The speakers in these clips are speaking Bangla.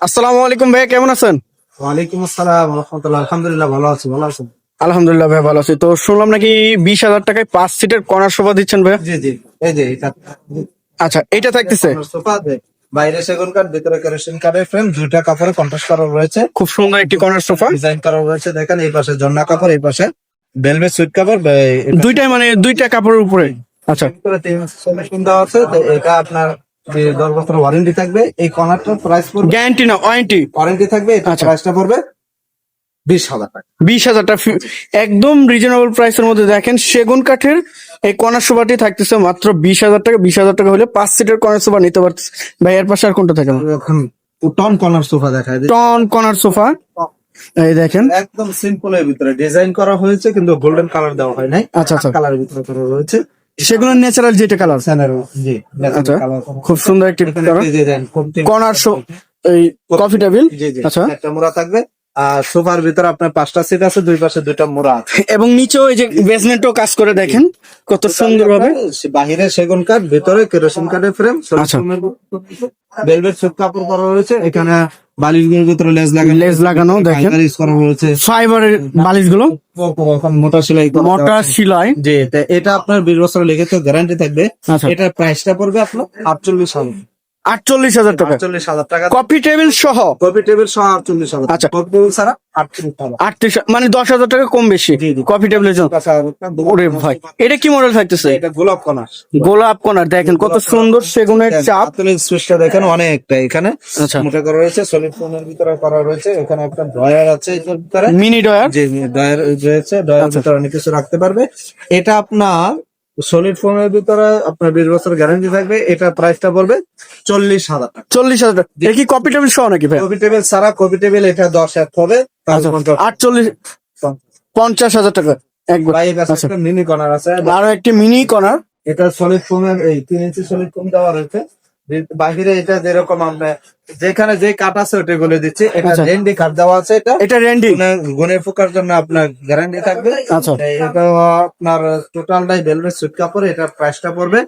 আসসালামু আলাইকুম ভাই, কেমন আছেন? ওয়ালাইকুম আসসালাম রহমতুল্লাহ। আলহামদুলিল্লাহ ভালো আছি, ভালো আছেন? আলহামদুলিল্লাহ ভাই, ভালো আছি। তো শুনলাম নাকি 20,000 টাকায় 5 সিটের কর্নার সোফা দিচ্ছেন ভাই। জি জি, এই যে এটা আচ্ছা, এটা থাকতেছে। সোফা বাইরে সেগুন কাঠ, ভিতরে কেরোসিন কাঠের ফ্রেম, দুইটা কাপড়ে কন্ট্রাস্ট করা রয়েছে, খুব সুন্দর একটি কর্নার সোফা। ডিজাইন করা রয়েছে। দেখেন এই পাশে জন্না কাপড়, এই পাশে ভেলভেট সুইট কাপড়। দুইটাই মানে দুইটা কাপড়ের উপরে। আচ্ছা, সলিউশন দেওয়া আছে। তো এটা আপনার 10 বছর ওয়ারেন্টি থাকবে। এই কর্নারটার প্রাইস পড়বে, গ্যারান্টি না ওয়ারেন্টি? ওয়ারেন্টি থাকবে। এটা আচ্ছা। প্রাইসটা পড়বে 20,000 টাকা। 20,000 টাকা, একদম রিজনেবল প্রাইসের মধ্যে। দেখেন সেগুন কাঠের এই কর্নার সোফাটি থাকতেছে মাত্র 20,000 টাকা। 20,000 টাকা হলে 5 সিটের কর্নার সোফা নিতে পারতেছে। ভাই এর পাশে আর কোনটা থাকে? এখন টন কর্নার সোফা দেখায় দিই। টন কর্নার সোফা, এই দেখেন। একদম সিম্পল এর ভিতরে ডিজাইন করা হয়েছে, কিন্তু গোল্ডেন কালার দেওয়া হয় নাই। আচ্ছা আচ্ছা, কালারের ভিতরে করা রয়েছে। সেগুলো ন্যাচারাল যেটা কালার। জি, আচ্ছা, কালার খুব সুন্দর একটি কর্নার এই কফি টেবিল। জি জি, আচ্ছা, একটা মোড়া থাকবে। আর সোফার ভিতরে আপনার 5টা সিট আছে, দুই পাশে 2টা মোড়া আছে। এবং নিচেও এই যে বেসমেন্টও কাজ করে দেখেন কত সুন্দর ভাবে। বাহিরে সেগুন কাঠ, ভিতরে কেরোসিন কাঠের ফ্রেম, আচ্ছা। ভেলভেট সুট কাপড় করা রয়েছে। এখানে বালিশগুলোর ভিতরে লেজ লাগানো দেখেন, ইউজ করা রয়েছে। ফাইবারের বালিশ গুলো, মোটা সেলাই করা মোটা আছে। সেলাই। জি, এটা আপনার 20 বছর লিখিত গ্যারান্টি থাকবে। আচ্ছা। এটার প্রাইসটা পড়বে আপনার 48,000। 48,000 টাকা 48,000 টাকা। কফি টেবিল সহ। কপি টেবিল সহ 48,000। আচ্ছা। কপি টেবিল ছাড়া 38,000। 38, মানে 10,000 টাকা কম বেশি জি, জি। কফি টেবিলের জন্য। ওরে ভাই, এটা কি মডেল থাকতেছে? এটা গোলাপ কণার। গোলাপ কোনার, দেখেন কত সুন্দর সেগুনের চাপ। সুইচটা দেখেন অনেকটা এখানে আচ্ছা, মোটা করা রয়েছে, সলিড ফোমের ভিতরে করা রয়েছে। এখানে একটা ড্রয়ার আছে এটার ভিতরে, মিনি ডয়ার। যে ড্রয়ার রয়েছে, ড্রয়ারের আচ্ছা। ভিতরে অনেক কিছু রাখতে পারবে। এটা আপনার সলিড ফোমের ভিতরে আপনার 20 বছর গ্যারান্টি থাকবে। এটা প্রাইসটা পড়বে 40,000 টাকা। 40,000 টাকা। এটা কি কফি টেবিল সহ নাকি ভাই? কপি টেবিল ছাড়া, কপি টেবিল এটা 10 এক হবে। আচ্ছা, 48, 50,000 টাকা একবার। ভাই এর কাছে আচ্ছা, একটা মিনি কর্নার আছে। আরো একটি মিনি কর্নার। এটা সলিড ফোমের, এই 3 ইঞ্চি সলিড ফোম দেওয়া রয়েছে। বাহিরে এটা যেরকম আমরা যেখানে যে কাঠ আছে ওটা বলে দিচ্ছি। এটা আচ্ছা। রেন্ডি কাঠ দেওয়া আছে। এটা রেন্ডি। গুণের পোকার জন্য আপনার গ্যারান্টি থাকবে। আচ্ছা। এটা আপনার টোটালটাই ভেলভেট সুট কাপড়। এটার প্রাইসটা পড়বে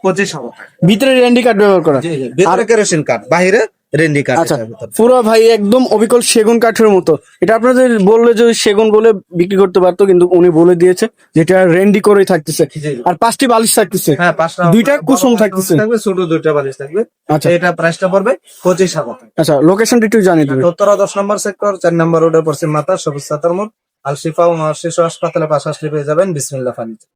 25,000 টাকা। ভিতরে রেন্ডি কাঠ ব্যবহার করা। জি জি, ভিতরে কেরোসিন কাঠ, বাহিরে রেন্ডি কাঠ। আচ্ছা, এটার ভিতরে পুরো ভাই একদম অবিকল সেগুন কাঠের মতো। এটা আপনাদের বললে যে সেগুন বলে বিক্রি করতে পারতো, কিন্তু উনি বলে দিয়েছে যেটা রেন্ডি করেই থাকতেছে। জি। আর 5টি বালিশ থাকতেছে। হ্যাঁ, 5টা দুইটা কুসুম থাকতেছে। থাকবে, ছোট 2টা বালিশ থাকবে। আচ্ছা। এটা প্রাইসটা পড়বে 25,000 টাকা। আচ্ছা, লোকেশনটা একটু জানিয়ে দেবেন। উত্তরা 10 নম্বর সেক্টর, 4 নম্বর রোডের পশ্চিম মাথা, সবুজ সাতার মোড়, আল শিফা ও শিশু হাসপাতালের পাশে আসলে পেয়ে যাবেন বিসমিল্লাহ ফার্নিচার।